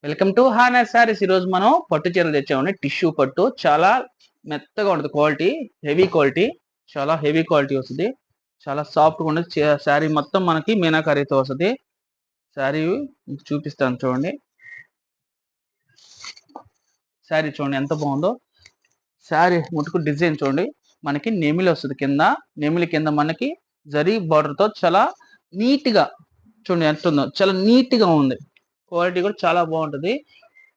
Welcome to హానా saris. ఈ రోజు మనం పట్టు చీరలు తెచ్చామండి. టిష్యూ పట్టు చాలా మెత్తగా ఉంటుంది. క్వాలిటీ హెవీ క్వాలిటీ, చాలా హెవీ క్వాలిటీ వస్తుంది. చాలా సాఫ్ట్గా ఉండదు. శారీ మొత్తం మనకి మీనాకారీతో వస్తుంది. శారీ చూపిస్తాను చూడండి. శారీ చూడండి ఎంత బాగుందో. శారీ ముట్టుకు డిజైన్ చూడండి. మనకి నెమిలి వస్తుంది కింద. నెమిలి కింద మనకి జరీ బార్డర్ తో చాలా నీట్ గా చూడండి ఎంత ఉందో. చాలా నీట్ గా ఉంది. క్వాలిటీ కూడా చాలా బాగుంటుంది.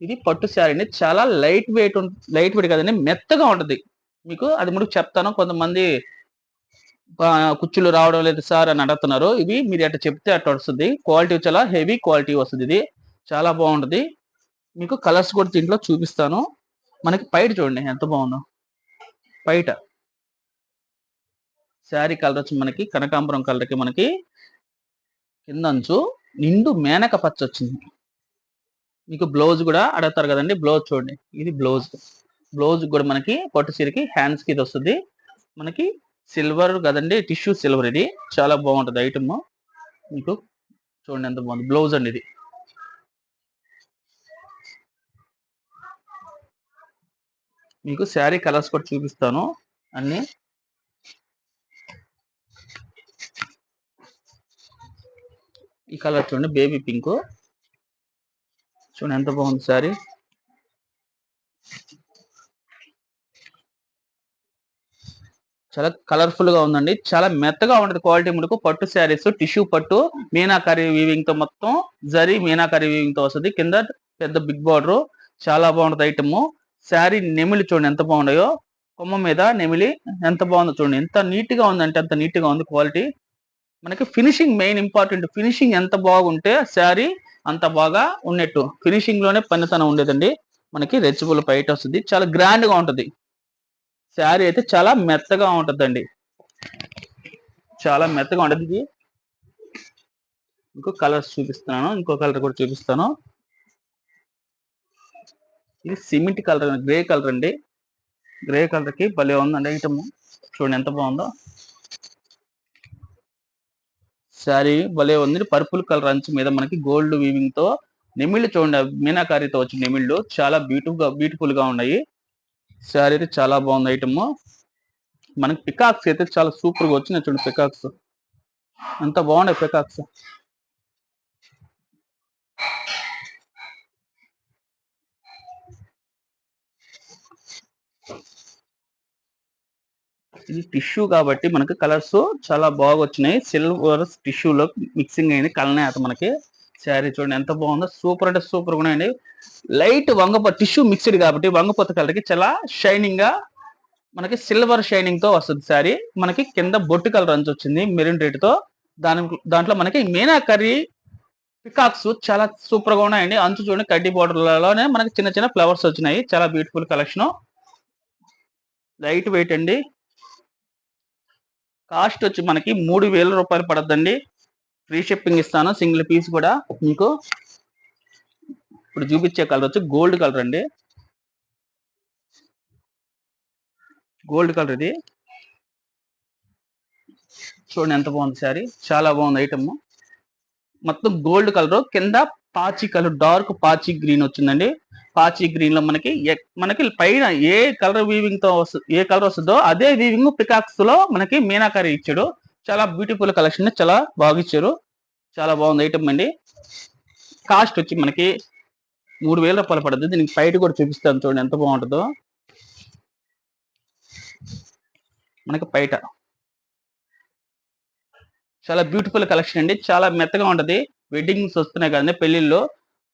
ఇది పట్టు శారీ అండి. చాలా లైట్ వెయిట్ కదండి, మెత్తగా ఉంటుంది. మీకు అది ముందుకు చెప్తాను. కొంతమంది కుచ్చులు రావడం లేదు సార్ అని అడుగుతున్నారు. ఇవి మీరు ఎట్లా చెప్తే అట్లా వస్తుంది. క్వాలిటీ చాలా హెవీ క్వాలిటీ వస్తుంది. ఇది చాలా బాగుంటుంది. మీకు కలర్స్ కూడా దీంట్లో చూపిస్తాను. మనకి పైట చూడండి ఎంత బాగుందో. పైట శారీ కలర్ వచ్చి మనకి కనకాంబరం కలర్కి మనకి కింద అంచు నిండు మేనక పచ్చ వచ్చింది. మీకు బ్లౌజ్ కూడా అడుగుతారు కదండి. బ్లౌజ్ చూడండి. ఇది బ్లౌజ్ కూడా మనకి పట్టు చీరకి హ్యాండ్స్ కి ఇది వస్తుంది. మనకి సిల్వర్ కదండి, టిష్యూ సిల్వర్. ఇది చాలా బాగుంటుంది ఐటమ్. మీకు చూడండి ఎంత బాగుంది. బ్లౌజ్ అండి ఇది. మీకు శారీ కలర్స్ కూడా చూపిస్తాను అన్ని. ఈ కలర్ చూడండి, బేబీ పింక్. చూడండి ఎంత బాగుంది శారీ. చాలా కలర్ఫుల్ గా ఉందండి. చాలా మెత్తగా ఉంటుంది క్వాలిటీ. మనకు పట్టు శారీస్ టిష్యూ పట్టు మీనాకారి వీవింగ్ తో, మొత్తం జరీ మీనాకారి వీవింగ్ తో వస్తుంది. కింద పెద్ద బిగ్ బార్డర్. చాలా బాగుంటుంది ఐటమ్. శారీ నెమిలి చూడండి ఎంత బాగున్నాయో. కొమ్మ మీద నెమిలి ఎంత బాగుందో చూడండి. ఎంత నీట్ గా ఉందంటే అంత నీట్ గా ఉంది క్వాలిటీ. మనకి ఫినిషింగ్ మెయిన్ ఇంపార్టెంట్. ఫినిషింగ్ ఎంత బాగుంటే శారీ అంత బాగా ఉన్నట్టు. ఫినిషింగ్ లోనే పనితనం ఉండేదండి. మనకి రెచ్చిబుల్ పైట వస్తుంది. చాలా గ్రాండ్ గా ఉంటుంది. శారీ అయితే చాలా మెత్తగా ఉంటుందండి. చాలా మెత్తగా ఉంటుంది. ఇది ఇంకో కలర్స్ చూపిస్తున్నాను. ఇంకో కలర్ కూడా చూపిస్తాను. ఇది సిమెంట్ కలర్, గ్రే కలర్ అండి. గ్రే కలర్ కి భలే ఉందండి ఐటమ్. చూడండి ఎంత బాగుందో. శారీ భలే ఉంది. పర్పుల్ కలర్ అంచు మీద మనకి గోల్డ్ వీవింగ్ తో నెమిళ్ళు చూడండి. మీనాకారితో వచ్చిన నెమిళ్ళు చాలా బ్యూటిఫుల్ గా ఉన్నాయి. శారీ అయితే చాలా బాగుంది ఐటమ్. మనకి పికాక్స్ అయితే చాలా సూపర్ గా వచ్చినాయి చూడండి. పికాక్స్ ఎంత బాగున్నాయి. పికాక్స్ ఇది టిష్యూ కాబట్టి మనకి కలర్స్ చాలా బాగా వచ్చినాయి. సిల్వర్ టిష్యూలో మిక్సింగ్ అయింది. కలనేత మనకి. శారీ చూడండి ఎంత బాగుందో. సూపర్ అంటే సూపర్ గా ఉన్నాయండి. లైట్ టిష్యూ మిక్స్డ్ కాబట్టి వంగపోత కలర్ కి చాలా షైనింగ్ గా మనకి సిల్వర్ షైనింగ్ తో వస్తుంది శారీ. మనకి కింద బొట్టు కలర్ అంచు వచ్చింది మెరూన్ రెడ్ తో. దాంట్లో మనకి మీనాకరీ పికాక్స్ చాలా సూపర్ గా ఉన్నాయండి. అంచు చూడండి, కడ్డీ బోర్డర్లలోనే మనకి చిన్న చిన్న ఫ్లవర్స్ వచ్చినాయి. చాలా బ్యూటిఫుల్ కలెక్షన్. లైట్ వెయిట్ అండి. కాస్ట్ వచ్చి మనకి 3000 రూపాయలు పడద్దండి. ఫ్రీ షిప్పింగ్ ఇస్తాను. సింగిల్ పీస్ కూడా మీకు. ఇప్పుడు చూపించే కలర్ వచ్చి గోల్డ్ కలర్ అండి. గోల్డ్ కలర్ ఇది. చూడండి ఎంత బాగుంది శారీ. చాలా బాగుంది ఐటమ్. మొత్తం గోల్డ్ కలర్ కింద పాచి కలర్, డార్క్ పాచి గ్రీన్ వచ్చిందండి. పాచి గ్రీన్ లో మనకి పైన ఏ కలర్ వీవింగ్ తో ఏ కలర్ వస్తుందో అదే వీవింగ్ పికాక్స్ లో మనకి మీనాకారి ఇచ్చాడు. చాలా బ్యూటిఫుల్ కలెక్షన్. చాలా బాగా ఇచ్చారు. చాలా బాగుంది ఐటమ్ అండి. కాస్ట్ వచ్చి మనకి 3000 రూపాయలు పడుతుంది. దీనికి పైట కూడా చూపిస్తాను చూడండి ఎంత బాగుంటుందో. మనకి పైట చాలా బ్యూటిఫుల్ కలెక్షన్ అండి. చాలా మెత్తగా ఉంటది. వెడ్డింగ్స్ వస్తున్నాయి కదండి, పెళ్లిళ్ళు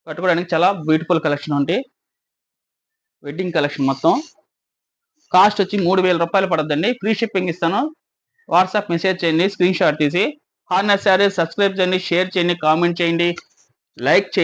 కట్టుకోవడానికి చాలా బ్యూటిఫుల్ కలెక్షన్ ఉంటాయి. వెడ్డింగ్ కలెక్షన్ మొత్తం. కాస్ట్ వచ్చి 3000 రూపాయలు పడద్దండి. ఫ్రీ షిప్పింగ్ ఇస్తాను. వాట్సాప్ మెసేజ్ చేయండి, స్క్రీన్ షాట్ తీసి. హార్నెస్ శారీస్ సబ్స్క్రైబ్ చేయండి, షేర్ చేయండి, కామెంట్ చేయండి, లైక్ చేయండి.